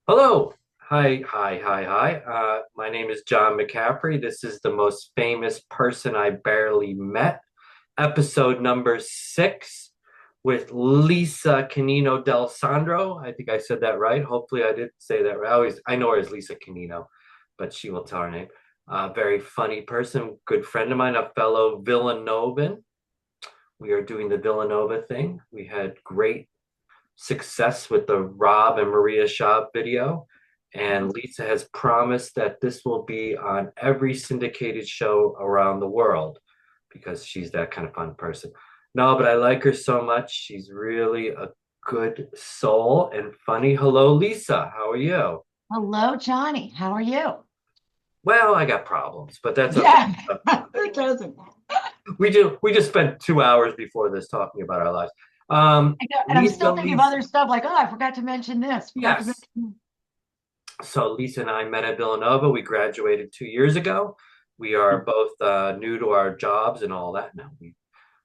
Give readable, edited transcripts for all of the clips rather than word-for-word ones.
Hello. Hi. My name is John McCaffrey. This is the most famous person I barely met. Episode number 6 with Lisa Canino del Sandro. I think I said that right. Hopefully, I did say that right. I know her as Lisa Canino, but she will tell her name. Very funny person, good friend of mine, a fellow Villanovan. We are doing the Villanova thing. We had great success with the Rob and Maria Schaub video. And Lisa has promised that this will be on every syndicated show around the world because she's that kind of fun person. No, but I like her so much. She's really a good soul and funny. Hello, Lisa. How are you? Hello, Johnny. How are you? Well, I got problems, but that's okay. Yeah, who doesn't? We just spent 2 hours before this talking about our lives. I know, and I'm Lisa, still thinking of Lisa. other stuff like, oh, I forgot to mention this. Forgot to Yes. mention. So Lisa and I met at Villanova. We graduated 2 years ago. We are both new to our jobs and all that. Now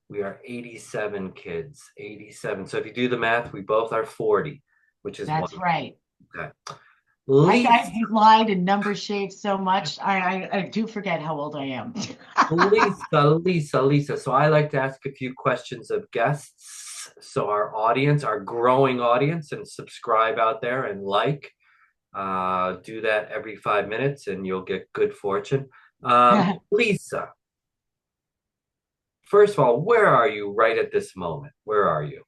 we are 87 kids, 87. So if you do the math, we both are 40, which is That's wonderful. right. Okay. I Lisa, lied and number shaped so much. I do forget how old I am. Lisa. So I like to ask a few questions of guests. So our audience, our growing audience, and subscribe out there and like. Do that every 5 minutes and you'll get good fortune. Lisa, first of all, where are you right at this moment? Where are you?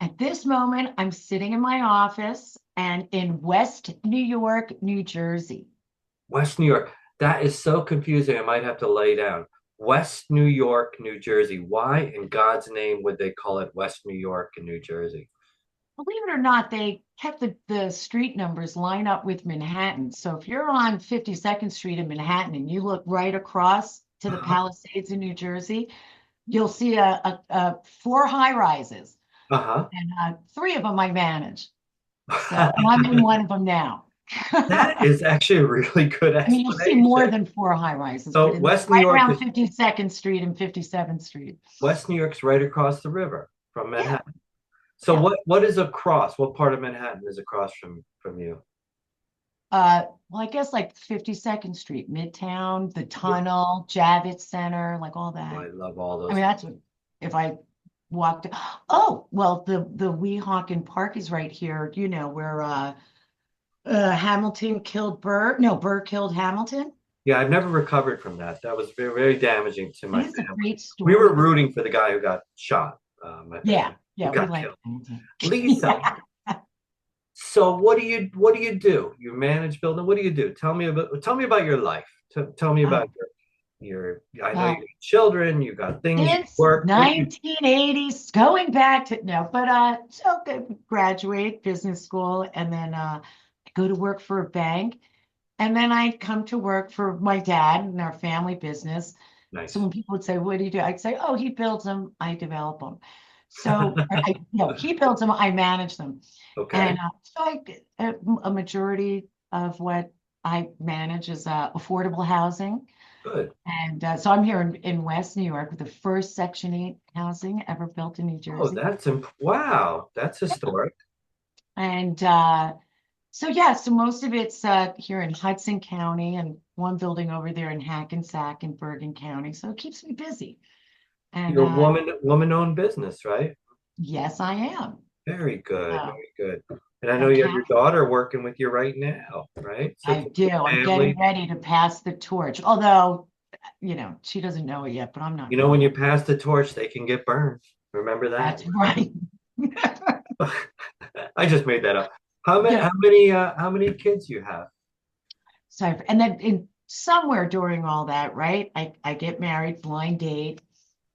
At this moment, I'm sitting in my office and in West New York, New Jersey. West New York. That is so confusing. I might have to lay down. West New York, New Jersey. Why in God's name would they call it West New York and New Jersey? Believe it or not, they kept the street numbers line up with Manhattan. So if you're on 52nd Street in Manhattan and you look right across to the Uh-huh. Palisades in New Jersey, you'll see four high rises, Uh-huh. and three of them I manage. So, and I'm in one of them now. That I is actually a really good mean, you'll see more explanation. than four high rises, but So in West New right York around is 52nd Street and 57th Street. West New York's right across the river from Yeah, Manhattan. So yeah. what is across? What part of Manhattan is across from you? Well, I guess like 52nd Street, Midtown, the Tunnel, Javits Center, like all Oh, that. I love all I those. mean, that's what, if I walked. Oh, well, the Weehawken Park is right here. You know where Hamilton killed Burr. No, Burr killed Hamilton. Yeah, I've never recovered from that. That was very, very damaging to It my is a family. great We were story. rooting for the guy who got shot, my family, Yeah, who yeah, we got like killed. Hamilton. Lisa, Yeah. so what do you do? You manage building. What do you do? Tell me about your life. Tell me about Oh, your I know you well, got children, you got things, you since work. What do you 1980s, going back to no, but so good, graduate business school, and then I go to work for a bank. And then I'd come to work for my dad and our family business. So nice. when people would say, "What do you do?" I'd say, "Oh, he builds them, I develop them." So no, he builds them, I manage them. And Okay, a majority of what I manage is affordable housing. good. And so I'm here in West New York with the first Section 8 housing ever built in New Oh, Jersey. wow, that's historic. And so yeah, so most of it's here in Hudson County and one building over there in Hackensack in Bergen County. So it keeps me busy. And You're a woman-owned business, right? yes, I am. Very good, Uh, very good. And I know got you have your cat. daughter working with you right now, right? So it's I a do. big I'm getting family. ready to pass the torch. Although, she doesn't know it yet, but I'm not You know, when going. you pass the torch, they can get burned. Remember that? That's right. I just made that up. How many Yeah. how many how many kids you have? So, and then in somewhere during all that, right? I get married, blind date,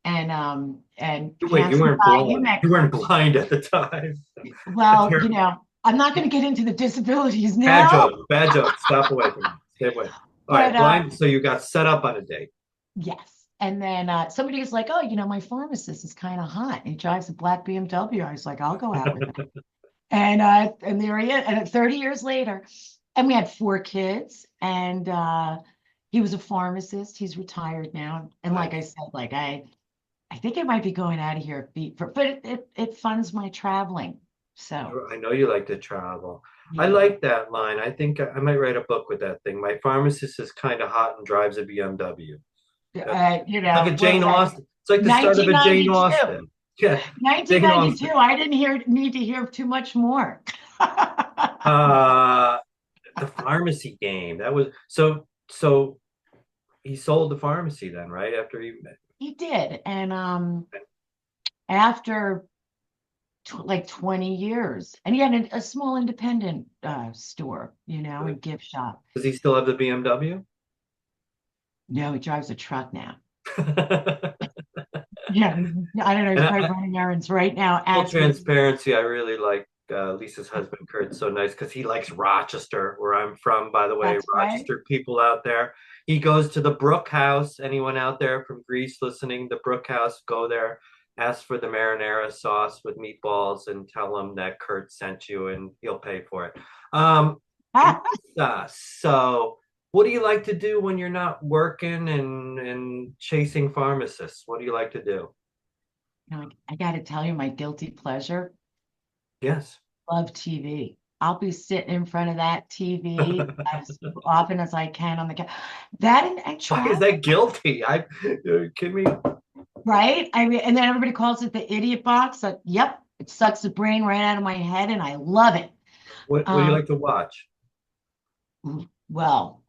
and Wait, you handsome weren't guy you blind. met. You weren't blind at the time. That's Well, your I'm not going to get into the disabilities bad now, joke. Bad joke. Stop away from me. Stay away. All but right, blind. So you got set up on a date. yes. And then somebody's like, "Oh, my pharmacist is kind of hot. He drives a black BMW." I was like, "I'll go out with him." And there he is. And 30 years later, and we had four kids, and he was a pharmacist. He's retired now. And like I Nice. said, like I think I might be going out of here, but it funds my traveling. So I know you like to travel. I yeah, like that line. I think I might write a book with that thing. My pharmacist is kind of hot and drives a BMW. It's like a what was Jane that? Austen. It's like the start of a Jane 1992. Austen. Yeah, Jane 1992. Austen. I didn't need to hear too much more. Uh, the pharmacy game. That was so. So he sold the pharmacy then, right? After he met. He did, and after like 20 years, and he had a small independent store, and gift shop. Does he still have the BMW? No, he drives a truck now. And Yeah, I don't know. He's probably I, running errands right now full as we. transparency, I really like Lisa's husband, Kurt. So nice because he likes Rochester, where I'm from, by the way. That's right. Rochester people out there. He goes to the Brook House. Anyone out there from Greece listening, the Brook House, go there, ask for the marinara sauce with meatballs, and tell him that Kurt sent you, and he'll pay for it. Um, Lisa, so what do you like to do when you're not working and chasing pharmacists? What do you like to do? I got to tell you, my guilty pleasure. Yes. Love TV. I'll be sitting in front of that TV as often as I can on the couch. That and Why is travel, that guilty? Kidding me? right? I mean, and then everybody calls it the idiot box. Yep, it sucks the brain right out of my head, and I love it. What do you Um, like to watch? well,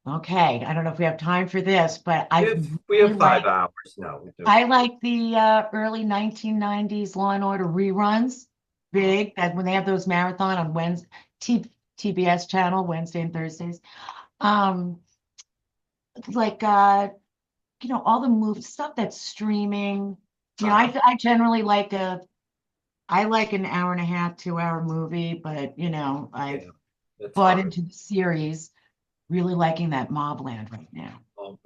okay. I don't know if we have time for this, but I We really have five like hours. No, we do. I like the early 1990s Law and Order reruns. Big that when they have those marathon on Wednesday, TBS channel Wednesday and Thursdays. Um, like all the movie stuff that's streaming. Uh-huh. I generally I like an hour and a half, 2 hour movie, but I've Yeah, that's bought hard. into the series, really liking that Mobland right now. Oh,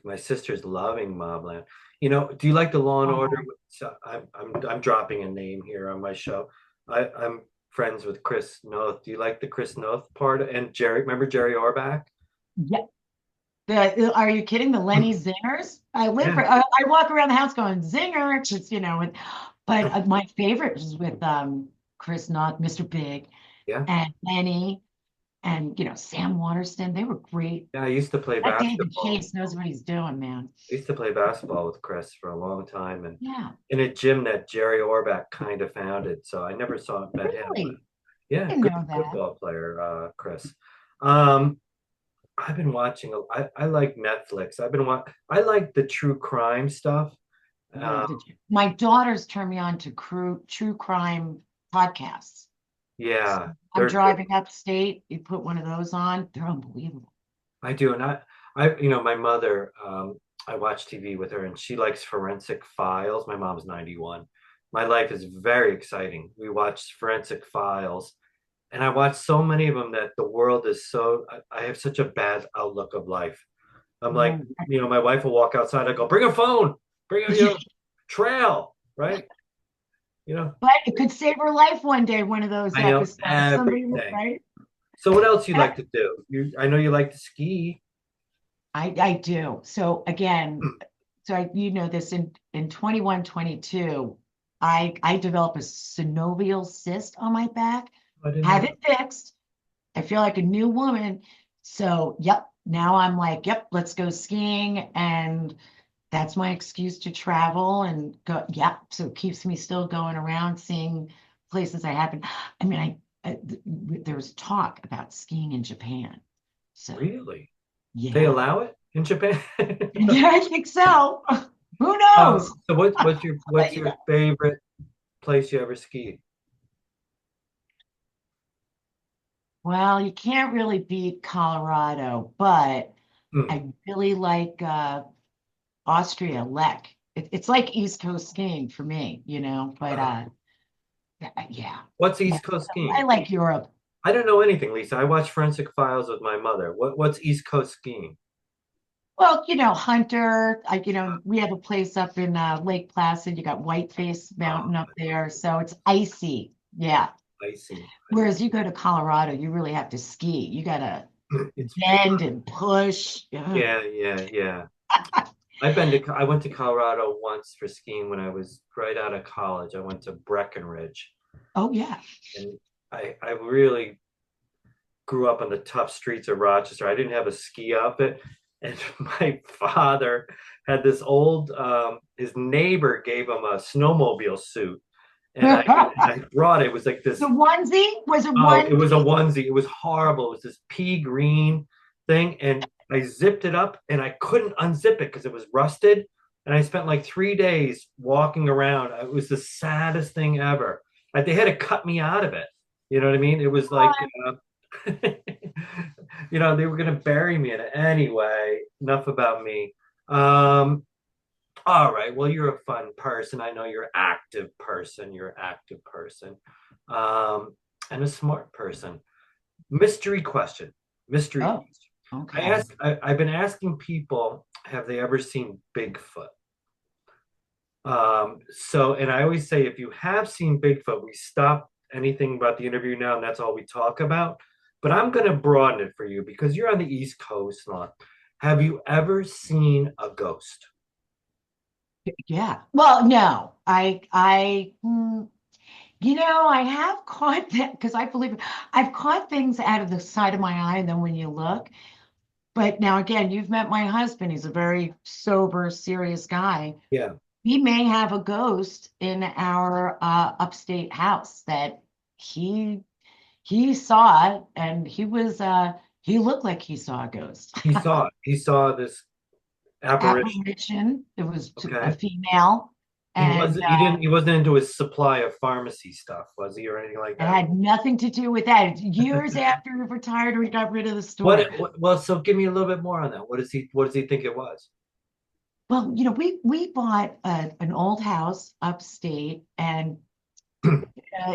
my sister's loving Mobland. Do you like the Law and Order? Oh, So I'm dropping a name here on my show. I'm friends with Chris Noth. Do you like the Chris Noth part? And Jerry, remember Jerry Orbach? yeah. Are you kidding? The Lenny Zingers? Yeah, I walk around the house going zinger, just but my favorite was with Chris Knott, Mr. Big, yeah, and Lenny, and Sam Waterston. They were great. yeah. I used to play That David basketball. Chase knows what he's doing, man. I used to play basketball with Chris for a long time, and Yeah, in a gym that Jerry Orbach kind of founded. So I never saw met him, but really. yeah, Didn't good know that. football player, Chris. Um, I've been watching. I like Netflix. I like the true crime stuff. Love Um, to. My daughters turn me on to true crime podcasts. So yeah, I'm they're good. driving upstate. You put one of those on, they're unbelievable. I do, and my mother. I watch TV with her, and she likes forensic files. My mom's 91. My life is very exciting. We watch forensic files, and I watch so many of them that the world is so. I have such a bad outlook of life. I'm like, Oh. my wife will walk outside. I go, bring a phone, bring a trail, right? You know, But it could save her life one day, one of those I know episodes. Somebody would, everything. right? So what else you I like to do? I know you like to ski. I do. So again, you know this in 21, 22, I developed a synovial cyst on my back, I didn't know have that. it fixed. I feel like a new woman. So, yep, now I'm like, yep, let's go skiing. And that's my excuse to travel and go. Yep. So it keeps me still going around seeing places I haven't. I mean, there's talk about skiing in Japan. So, Really? They yeah. allow it in Japan? Yeah, I think so. Who knows? So what's your But what's your favorite place you ever skied? well, you can't really beat Colorado, but Hmm. I really like Austria, Lech. It's like East Coast skiing for me, but Uh, yeah. what's Yeah. East Coast I skiing? like Europe. I don't know anything, Lisa. I watch Forensic Files with my mother. What's East Coast skiing? Well, Hunter, we have a place up in Lake Placid. You got Whiteface Oh, Mountain up there, so it's icy. Yeah. I see. I see. Whereas you go to Colorado, you really have to ski. You gotta It's bend and push. Yeah. yeah, yeah, yeah. I went to Colorado once for skiing when I was right out of college. I went to Breckenridge. Oh yeah. And I really grew up on the tough streets of Rochester. I didn't have a ski outfit, and my father had this old. His neighbor gave him a snowmobile suit, and I brought it. It was like The this. onesie was a Oh, it onesie. was a onesie. It was horrible. It was this pea green thing, and I zipped it up, and I couldn't unzip it because it was rusted. And I spent like 3 days walking around. It was the saddest thing ever. Like they had to cut me out of it. You know what I mean? It was like, they were gonna bury me in it anyway. Enough about me. Um, all right. Well, you're a fun person. I know you're an active person. You're an active person, um, and a smart person. Mystery question. Mystery Oh, question. okay. I've been asking people, have they ever seen Bigfoot? And I always say, if you have seen Bigfoot, we stop anything about the interview now, and that's all we talk about. But I'm going to broaden it for you because you're on the East Coast. Lon. Have you ever seen a ghost? Yeah. Well, no, I have caught that because I believe I've caught things out of the side of my eye, and then when you look. But now again, you've met my husband. He's a very sober, serious guy. Yeah, He may have a ghost in our upstate house that he he saw it, and he looked like he saw a ghost. he saw it. He saw this apparition. Apparition. It was a Okay. female, and He wasn't into his supply of pharmacy stuff, was he, or anything like it that? had nothing to do with that. Years after he retired, we got rid of the store. Well, so give me a little bit more on that. What does he think it was? Well, we bought an old house upstate, and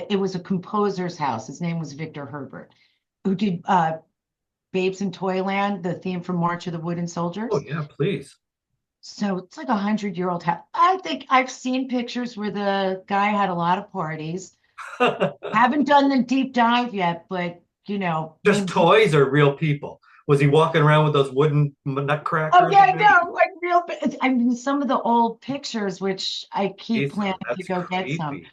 it was a composer's house. His name was Victor Herbert, who did Babes in Toyland, the theme from March of the Wooden Oh Soldiers. yeah, please. So it's like 100-year-old house. I think I've seen pictures where the guy had a lot of parties. Haven't done the deep dive yet, but Just maybe. toys or real people? Was he walking around with those wooden Oh nutcrackers? yeah, no, like real. I mean, some of the old pictures, which I keep Jesus, planning to that's go get some. creepy.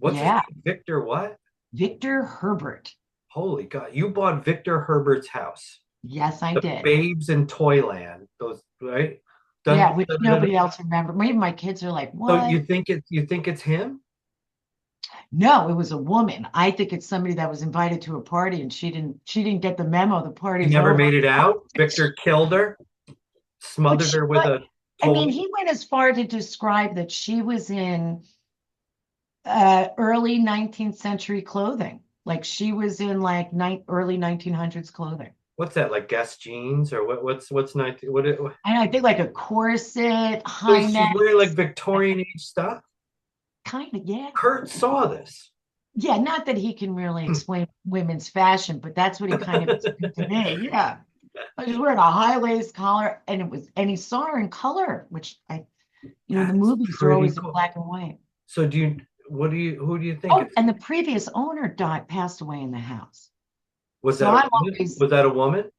What's his Yeah, name? Victor what? Victor Herbert. Holy God. You bought Victor Herbert's house. Yes, I The did. Babes in Toyland. Those, right? Yeah, Dun, which dun, dun, dun. nobody else remember. Maybe my kids are like, So "What?" you think it's him? No, it was a woman. I think it's somebody that was invited to a party and she didn't get the memo. The He party's never over. made it out. Victor killed her, But smothered she, her with but a I mean, toy. he went as far to describe that she was in early 19th century clothing. Like she was in like early 1900s clothing. What's that, like Guess jeans or what's 19 And I think like a corset, high wait, she's wearing like necks, Victorian age stuff? kind of, yeah. Kurt saw this. Yeah, not that he can really explain women's fashion, but that's what he kind of explained to me. Yeah. I was wearing a high lace collar, and he saw her in color, which the That's movies are pretty always in cool. black and white. So who do you think Oh, it's? and the previous owner passed away in the house. Was So that a I'm woman? always, Was that a woman?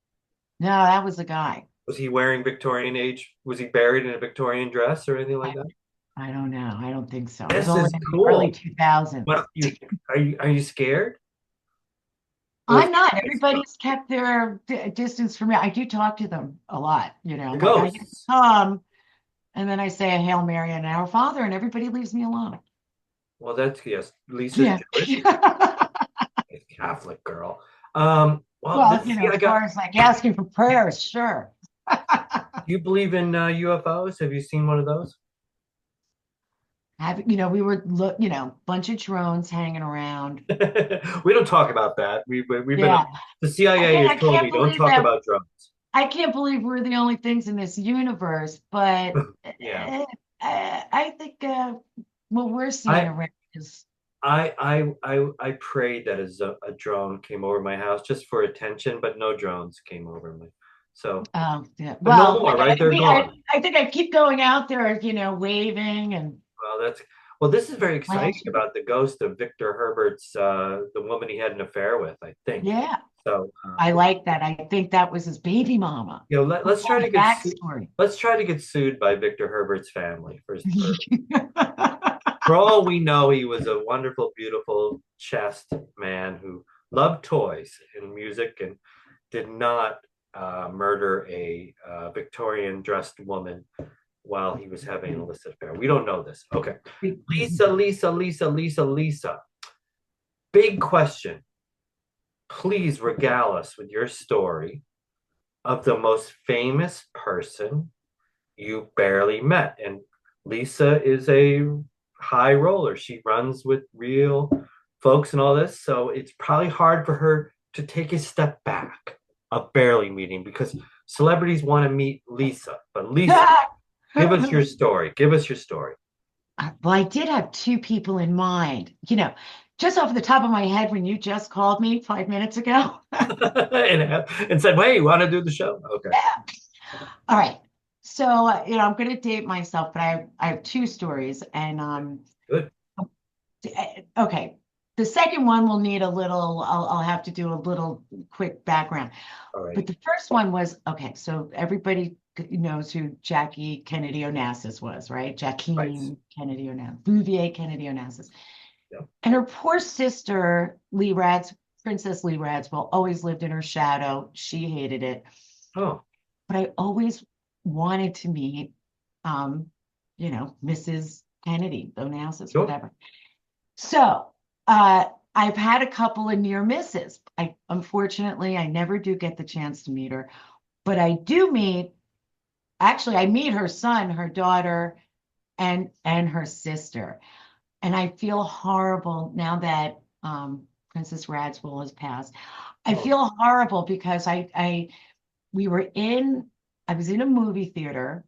no, that was a guy. Was he wearing Victorian age? Was he buried in a Victorian dress or anything like I, that? I don't know. I don't think so. It was This only is in the early cool. 2000s. But are you scared? Or is I'm not. it stuff? Everybody's kept their distance from me. I do talk to them a lot. The I'm like, I get to ghosts. come, and then I say a Hail Mary and Our Father, and everybody leaves me alone. Well, that's yes. Lisa's Yeah. Jewish, Catholic girl. Well, Well, see, I as got. far as like asking for prayers, sure. Do you believe in UFOs? Have you seen one of those? We were bunch of drones hanging around. We don't talk about that. We've been Yeah. the CIA has I told can't me don't believe talk that. about drones. I can't believe we're the only things in this universe, but Yeah, I think what we're seeing I around is. I prayed that a drone came over my house just for attention, but no drones came over me. So, Yeah. but no Well, more, right? They're gone. I think I keep going out there, waving and Well, this is very exciting flashing. about the ghost of Victor Herbert's the woman he had an affair with, I think. Yeah, So, I like that. I think that was his baby mama. let's try All to the get backstory. let's try to get sued by Victor Herbert's family for For all we know, he was a wonderful, beautiful, chaste man who loved toys and music and did not murder a Victorian dressed woman while he was having an illicit affair. We don't know this. Okay. Lisa. Big question. Please regale us with your story of the most famous person you barely met. And Lisa is a high roller. She runs with real folks and all this. So it's probably hard for her to take a step back of barely meeting because celebrities want to meet Lisa. But Lisa, give us your story. Give us your story. Well, I did have two people in mind. Just off the top of my head, when you just called me 5 minutes ago. and said, "Hey, you want to do the show?" Okay. All right. So, I'm going to date myself, but I have two stories. And Good. okay. The second one will need a little, I'll have to do a little quick background. All But right. the first one was, okay, so everybody knows who Jackie Kennedy Onassis was, right? Right. Jacqueline Kennedy Onassis, Bouvier Kennedy Onassis. Yeah. And her poor sister, Princess Lee Radziwill, always lived in her shadow. She hated it. Oh. But I always wanted to meet, Mrs. Kennedy, Onassis, Sure. whatever. So I've had a couple of near misses. Unfortunately, I never do get the chance to meet her, but I meet her son, her daughter, and her sister. And I feel horrible now that Princess Radziwill has passed. I Oh. feel horrible because we were I was in a movie theater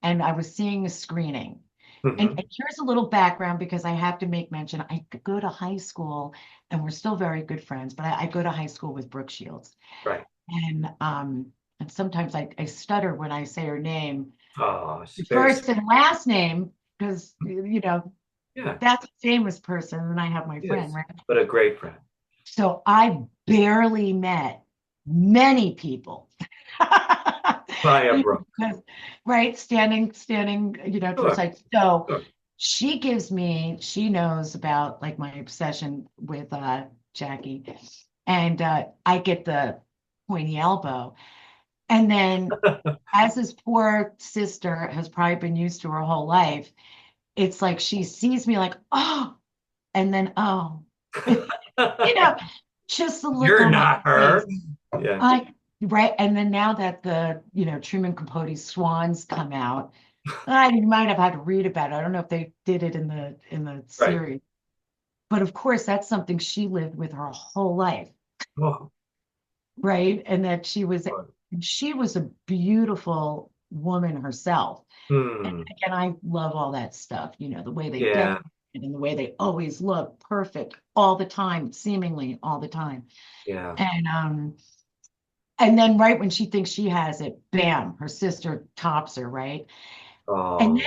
and I was seeing a screening. And Mhm. here's a little background because I have to make mention. I go to high school and we're still very good friends, but I go to high school with Brooke Shields. Right. And sometimes I stutter when I say her name, Oh, the she's very first sweet. and last name, because Yeah, that's a famous person, and I have my she friend, is. right? But a great friend. So I barely met many people. Via Brooke. Because, right, standing, to her Sure. side. So Sure. she knows about like my obsession with Jackie, and I get the pointy elbow. And then, as his poor sister has probably been used to her whole life, it's like she sees me like, oh, and then, oh, you know, just the look You're on my not her. face. Yeah. Right. And then now that the, Truman Capote's Swans come out, I might have had to read about it. I don't know if they did it in the Right. series, but of course that's something she lived with her whole life, Oh, right? And that boy. she was a beautiful woman herself. And Hmm. again, I love all that stuff, the way they Yeah. decorate and the way they always look perfect all the time, seemingly all the time. Yeah. And then right when she thinks she has it, bam, her sister tops her, right? And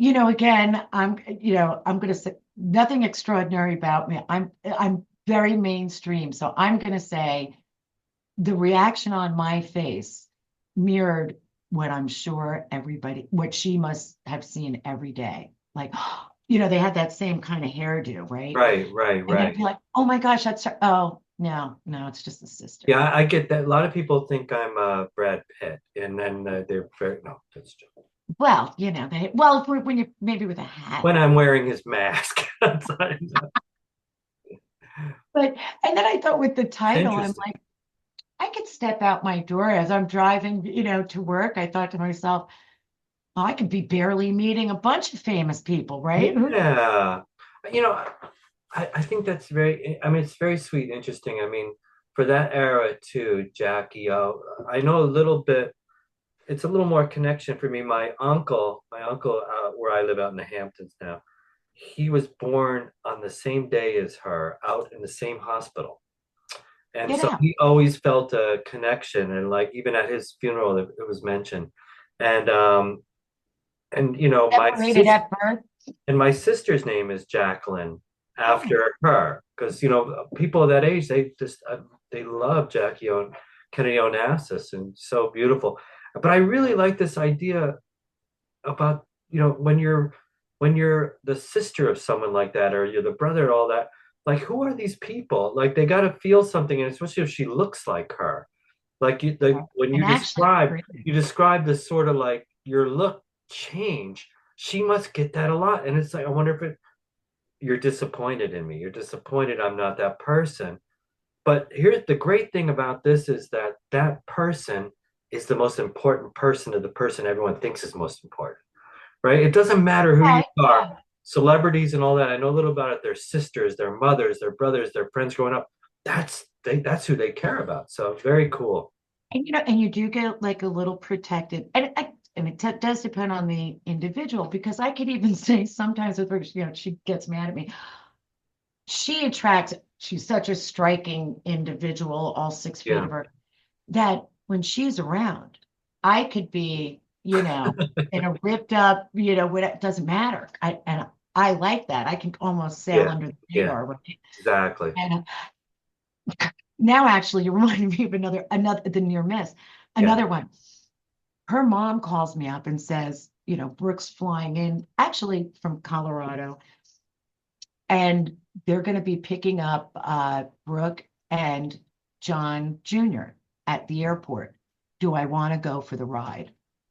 Oh. again, I'm going to say nothing extraordinary about me. I'm very mainstream, so I'm going to say the reaction on my face mirrored what I'm sure what she must have seen every day. Like, they had that same kind of hairdo, right? Right. Right. And then Right. be like, oh my gosh, that's her. Oh, no, no, it's just a sister. Yeah, I get that. A lot of people think I'm Brad Pitt, and then they're very no. That's true. Well, when you maybe with a hat. When I'm wearing his mask. It's But and then I thought with the title, I'm interesting. like, I could step out my door as I'm driving, to work. I thought to myself, oh, I could be barely meeting a bunch of famous people, right? Yeah. You know, I think that's very, I mean, it's very sweet, interesting. I mean, for that era too, Jackie, I know a little bit, it's a little more connection for me. My uncle, where I live out in the Hamptons now, he was born on the same day as her, out in the same hospital. And Get so out. he always felt a connection, and like even at his funeral, it was mentioned. And my Separated sister at birth. and my sister's name is Jacqueline Oh, after her because people of that age they love Kennedy Onassis and so beautiful. But I really like this idea about when you're when you're the sister of someone like that, or you're the brother, all that, like who are these people? Like they got to feel something, and especially if she looks like her. Like when And actually, you describe this sort of like your look change, she must get that a lot. And it's like, I wonder if you're disappointed in me. You're disappointed I'm not that person. But here's the great thing about this is that that person is the most important person to the person everyone thinks is most important, right? It doesn't matter who you okay, are, yeah. celebrities and all that. I know a little about it. Their sisters, their mothers, their brothers, their friends growing up. That's who they care about. So very cool. And and you do get like a little protected, and it does depend on the individual because I could even say sometimes with her, she gets mad at me. She attracts. She's such a striking individual, all 6 feet Yeah. of her, that when she's around, I could be, in a ripped up, what it doesn't matter. I like that. I can almost sail Yeah. under the Yeah. radar, right? Exactly. And now actually you're reminding me of another the near miss. Yeah. Another one. Her mom calls me up and says, Brooke's flying in actually from Colorado, and they're going to be picking up Brooke and John Jr. at the airport. Do I want to go for the ride?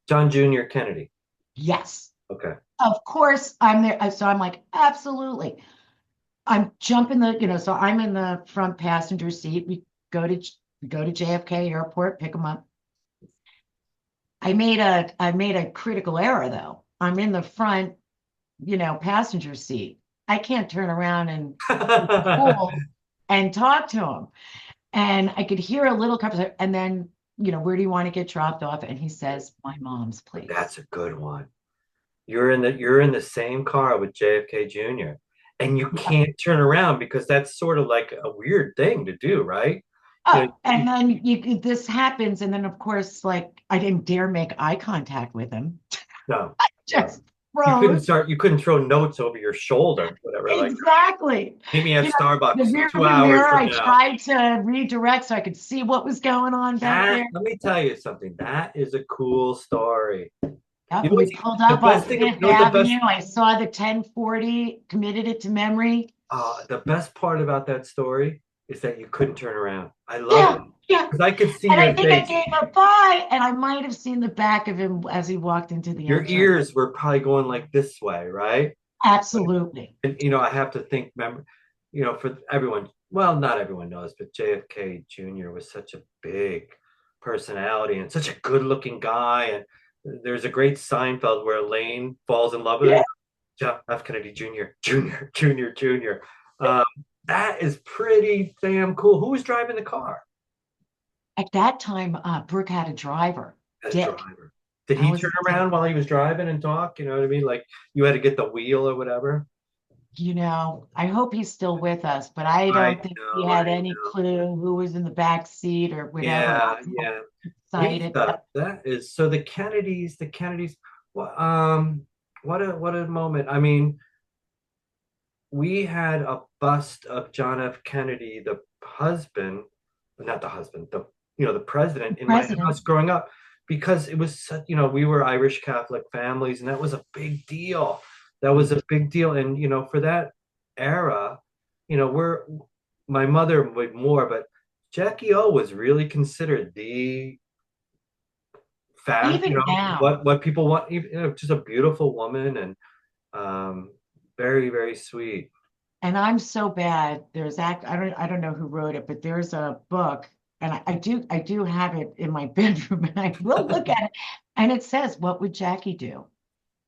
John Jr. Kennedy. Yes. Okay. Of course, I'm there. So I'm like, absolutely. I'm jumping so I'm in the front passenger seat. We go to JFK Airport, pick them up. I made a critical error though. I'm in the front, passenger seat. I can't turn around and be cool and talk to him. And I could hear a little conversation. And then, where do you want to get dropped off? And he says, my mom's That's place. a good one. You're in the same car with JFK Jr. and you Yeah. can't turn around because that's sort of like a weird thing to do, right? You Oh, know, and then this happens. And then, of course, like I didn't dare make eye contact with him. no, no. Just froze. You couldn't throw notes over your shoulder, whatever, like Exactly. meet me at The Starbucks in rear two view hours mirror, from I now. tried to redirect so I could see what was going on back That there. let me tell you something. That is a cool story. Yep, You know we what's pulled the up on best thing, you Fifth know what the best Avenue. I saw the 1040, committed it to memory. the best part about that story is that you couldn't turn around. I love it Yeah, yeah. because I could see And I your think I face. gave a bye, and I might have seen the back of him as he walked into the Your entrance. ears were probably going like this way, right? Absolutely. And I have to think, remember, for everyone, well, not everyone knows, but JFK Jr. was such a big personality and such a good-looking guy. And there's a great Seinfeld where Elaine falls in love with Yeah. him. John F. Kennedy Jr., Jr., Jr., Jr. Um, that is pretty damn cool. Who was driving the car? At that time, Brooke had a driver, Had a Dick. driver. Did That he was turn Dick. around while he was driving and talk? You know what I mean? Like you had to get the wheel or whatever. I hope he's still with us, but I don't think he I had any know. clue who was in the back seat or whatever. Yeah, That's how yeah. He's excited. that is so the Kennedys, what a moment. I mean, we had a bust of John F. Kennedy, the husband, not the husband, the president in my President. house growing up because it was such, we were Irish Catholic families and that was a big deal. That was a big deal. And for that era, we're my mother would more, but Jackie O was really considered the Even now, what people want, even, just a beautiful woman and um, very, very sweet. and I'm so bad. I don't know who wrote it, but there's a book, and I do have it in my bedroom, and I will look at it, and it says, "What would Jackie do?"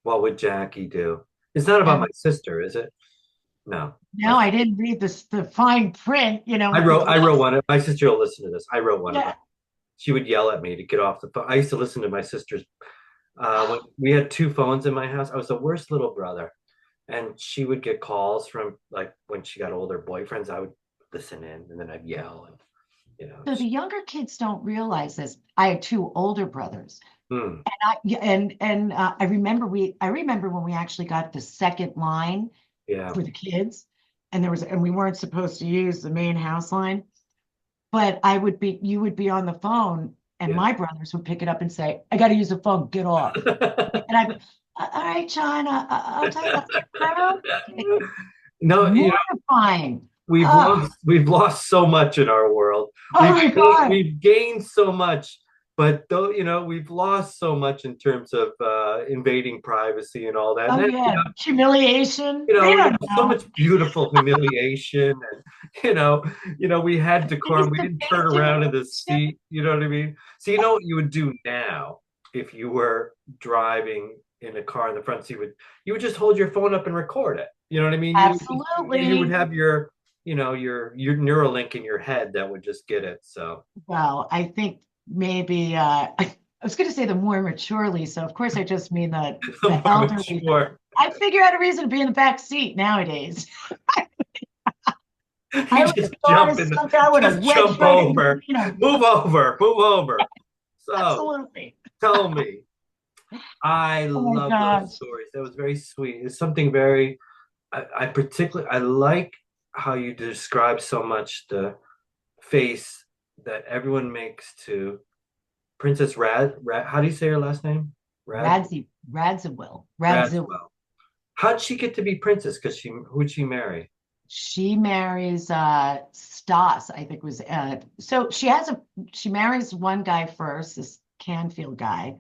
What would Jackie do? It's not about my And sister, is it? No. no, I didn't read the fine print, I with the wrote I wrote gloss. one. My sister will listen to this. I wrote one of them. Yeah. She would yell at me to get off the phone. I used to listen to my sister's when we had two phones in my house. I was the worst little brother. And she would get calls from like when she got older boyfriends. I would listen in and then I'd yell and So the younger kids don't realize this. I had two older brothers. hmm, I remember when we actually got the second line yeah, for the kids, and we weren't supposed to use the main house line, but you would be on the phone, and yeah. my brothers would pick it up and say, "I got to use the phone, get off." And All right, John, I'll tell you about tomorrow. It's No, mortifying. we've Oh, lost so much in our world. oh my God. We've gained so much, but though we've lost so much in terms of invading privacy and all that. And Oh then, yeah. Humiliation. They don't so know. much beautiful humiliation, and we had decorum. Biggest We the didn't turn biggest around in the humiliation. seat. You know what I mean? So you know what you would do now if you were driving in a car in the front seat? You would just hold your phone up and record it. You know what I mean? You would Absolutely. have your Neuralink in your head that would just get it. So Well, I think maybe I was going to say the more maturely. So of course I just mean the more elderly. mature. I figure out a reason to be in the back seat nowadays. I You always just thought jump of in the some guy with a just wedge jump right in over. the. Move over. So Absolutely. tell me, I Oh my love those gosh. stories. That was very sweet. It's something very, I particularly, I like how you describe so much the face that everyone makes to Princess Rad. How do you say her last name? Radziwill. Radswell. How'd she get to be princess? Because who'd she marry? She marries Stas, I think was so she marries one guy first, this Canfield guy,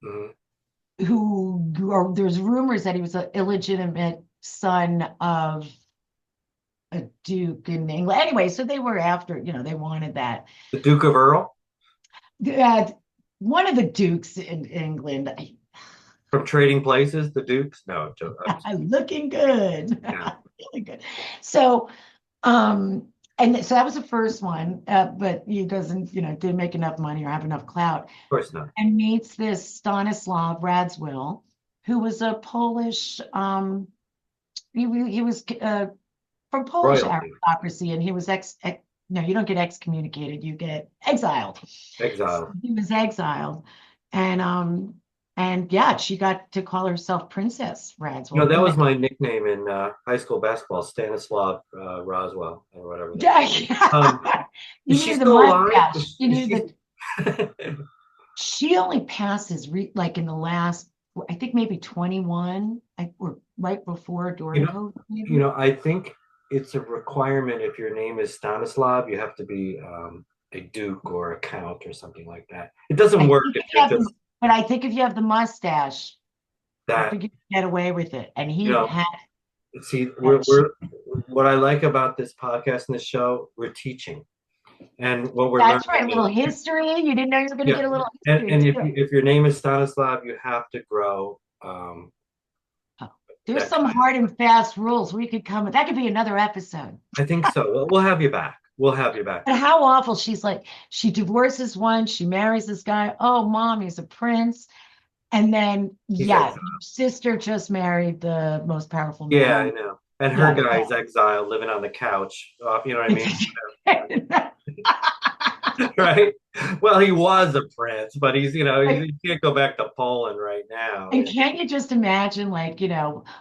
Mhm. or there's rumors that he was an illegitimate son of a duke in England. Anyway, so they were after, they wanted that. The Duke of Earl Uh, One of the dukes in England, from Trading Places. The Dukes? No, looking good, yeah, of really good. So, and so that was the first one, but he doesn't, didn't make enough money or have enough clout, course not. and meets this Stanislav Radziwill, who was a Polish, he was from Polish Royalty, aristocracy, and he was no, you don't get excommunicated, you get exiled. So exile. he was exiled, and yeah, she got to call herself Princess Radziwill. That And was my nickname in high school basketball, Stanislav Roswell or whatever. yeah, Um, you is she needed the still alive? mustache. You Is needed she? she only passes like in the last, I think maybe 21, or right before You during know, COVID, maybe. I think it's a requirement if your name is Stanislav, you have to be a duke or a count or something like that. It doesn't I work think if if you you're have just but I think if you have the mustache, I that. think you can get away with it. And You he know, had see, that. we're what I like about this podcast and this show, we're teaching, and what we're learning That's right, a little is, history. You didn't know you were going to yeah, get a little and history if too. if your name is Stanislav, you have to grow Oh, there's that some kind. hard and fast rules. We could come. That could be another episode. I think so. We'll have you back. We'll have you back. But how awful. She's like, she divorces one, she marries this guy. Oh, mom, he's a prince. And then, He's yeah, exiled. your sister just married the most powerful Yeah, man I in. know. And her Yeah, guy's exiled, living on the couch. You know what I mean? yeah. Right? Well, he was a prince, but he's, he can't go back to Poland right now. And can't you just imagine, like,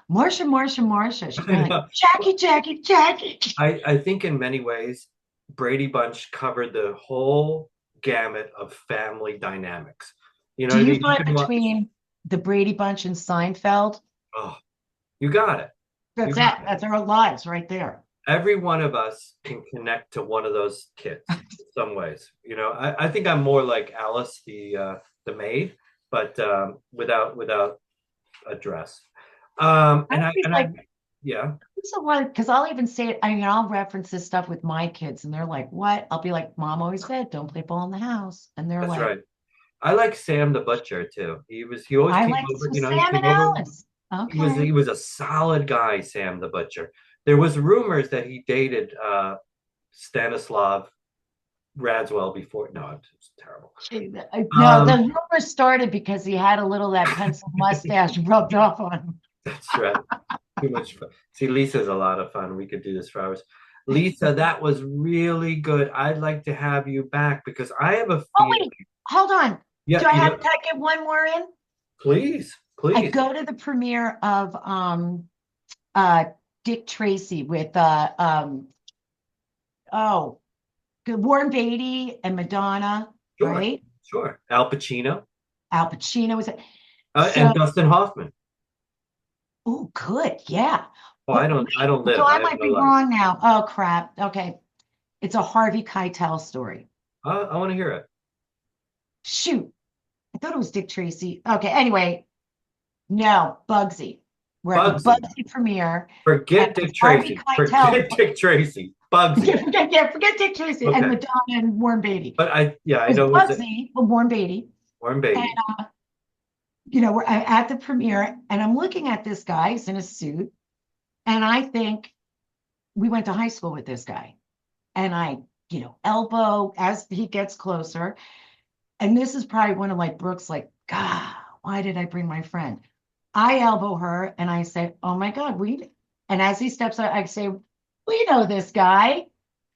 Marcia, Marcia, Marcia? She's I probably like, know. Jackie, Jackie, Jackie. I think in many ways, Brady Bunch covered the whole gamut of family dynamics. You know Do what I you mean? You find can watch. between the Brady Bunch and Seinfeld, Oh, you got it. You that's it. got it. That's our lives right there. Every one of us can connect to one of those kids in some ways. I think I'm more like Alice, the maid, but without a dress. I And I always and I like, yeah, who's the one? Because I'll even say it. I mean, I'll reference this stuff with my kids, and they're like, "What?" I'll be like, "Mom always said, don't play ball in the house," and they're that's like, right. I like Sam the Butcher too. He always "I came like this over, with he Sam and came over. Alice." He Okay. was a solid guy, Sam the Butcher. There was rumors that he dated Stanislav Radswell before. No, it's terrible. No, Um, the rumor started because he had a little of that pencil mustache rubbed off on him. that's right. Too much fun. See, Lisa's a lot of fun. We could do this for hours. Lisa, that was really good. I'd like to have you back because I have a Oh feeling. wait, hold on. Yeah, Do I have to get one more in? please, I please. go to the premiere of uh Dick Tracy with oh, Warren Beatty and Madonna, Sure, right? sure. Al Pacino Al Pacino was it. and So Dustin Hoffman. Oh, good. Yeah. Oh, But I don't so live. I I have might no be life. wrong now. Oh, crap. Okay. It's a Harvey Keitel story. I want to hear it. Shoot. I thought it was Dick Tracy. Okay. Anyway, no, Bugsy. We're at the Bugsy. Bugsy premiere, and Forget it's Dick Harvey Tracy. Keitel. Forget Dick Tracy. Bugsy. Forget Dick Tracy and Okay. Madonna and Warren Beatty. But yeah, I It was know it was it. Bugsy, but Warren Beatty. Warren And, Beatty. we're at the premiere, and I'm looking at this guy. He's in a suit. And I think we went to high school with this guy. And I, elbow as he gets closer. And this is probably one of like Brooke's, like, God, why did I bring my friend? I elbow her and I say, oh my God, and as he steps out, I say, we know this guy,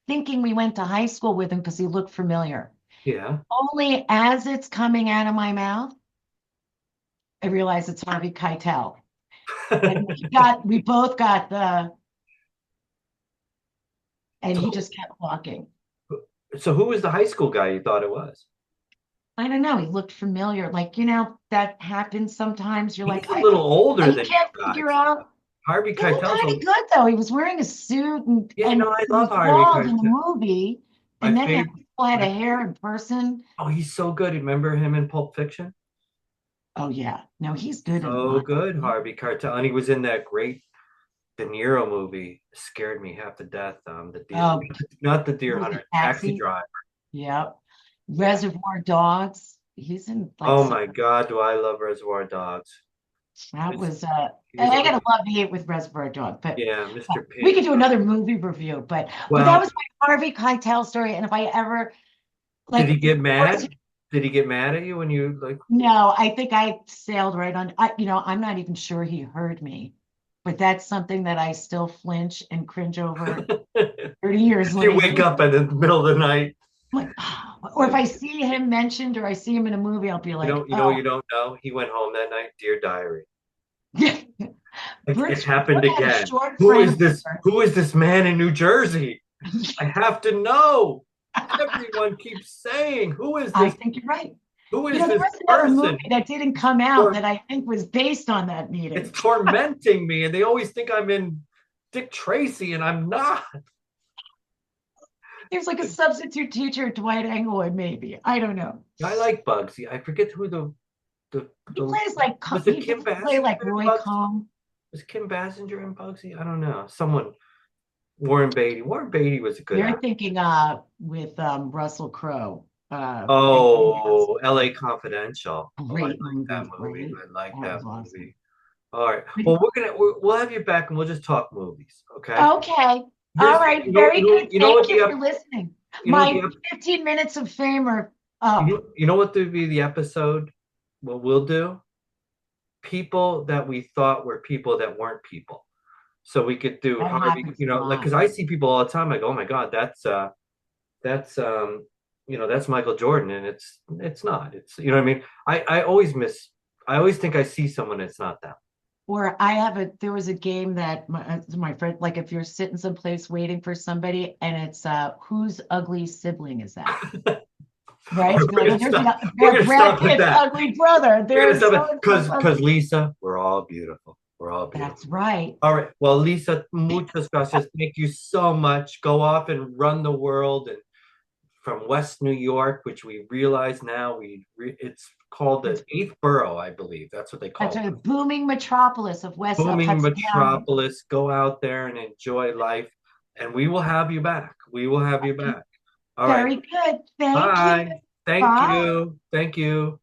thinking we went to high school with him because he looked familiar. Yeah. Only as it's coming out of my mouth, I realize it's Harvey Keitel. And we both got and he So, just kept walking. so who was the high school guy you thought it was? I don't know. He looked familiar. Like, that happens sometimes. You're like, He's a little older I than you can't guys. figure out. Harvey He looked Keitel's kind a, of good though. He was wearing a suit yeah, and no, I he love was Harvey bald in the Keitel. movie. My And then he had favorite, full head my, of hair in person. oh, he's so good. Remember him in Pulp Fiction? Oh yeah. No, he's good in a So lot. good, Harvey Keitel. And he was in that great De Niro movie. Scared me half to death. The deer, Oh, not the Deer was Hunter, it Taxi Taxi? Driver. Yep. Yeah. Reservoir Dogs. He's in like Oh some. my God, do I love Reservoir Dogs? That It's, was he was I gotta always, love hate with Reservoir Dog, but yeah, Mr. we could Pink. do another movie review. But that Well, was my Harvey Keitel story. And if I ever did he like, get mad? Did he get mad at you when you like? no, I think I sailed right on. I'm not even sure he heard me, but that's something that I still flinch and cringe over 30 years You wake later. up in the middle of the night. Like, or if I see him mentioned or I see him in a movie, I'll be like, You oh, don't know. He went home that night, Dear Diary. It Bert happened had a again. short frame. Who is this man in New Jersey? I have to know. Everyone keeps saying, I think you're right. who is There this was another person? movie that didn't come out Or that I think was based on that it's meeting. tormenting me, and they always think I'm in Dick Tracy, and I'm not. There's like a substitute teacher, Dwight Englewood, maybe. I don't know. I like Bugsy. I forget who He the plays like was it he Kim doesn't play like Basinger in Roy Bugsy? Cohn. Was Kim Basinger in Bugsy? I don't know. Someone Warren Beatty. Warren Beatty was a good You're actor. thinking with Russell Crowe. And Oh, L.A. Confidential. Oh, I great like that movie, movie. right? I like That that was awesome. movie. All right. Well, we'll have you back and we'll just talk movies. Okay. Okay. All Here's right. Very good. you know what Thank you for listening. you know what My 15 minutes of fame are up. you know what would be the episode? What we'll do? People that we thought were people that weren't people. So we could do That Harvey, happens a like lot. because I see people all the time. I go, oh my God, that's that's Michael Jordan, and it's not. It's you know what I mean. I always miss. I always think I see someone that's not them. Or there was a game that my friend, like if you're sitting someplace waiting for somebody and it's whose ugly sibling is that? Right? So We're like, gonna there's stop. We're gonna Brad stop with Pitt's that. ugly brother. We're gonna There's stop so it and so's because ugly. Lisa, we're all beautiful. We're all That's beautiful. right. All right. Well, Lisa, muchas gracias. Thank you so much. Go off and run the world and from West New York, which we realize now it's called the It's eighth borough, I believe. That's what they That's call a it. booming metropolis of West of Booming Hudson County. metropolis. Go out there and enjoy life, and we will have you back. We will have you back. All right. Very good. Thank you. Bye. Thank Bye. you. Thank you.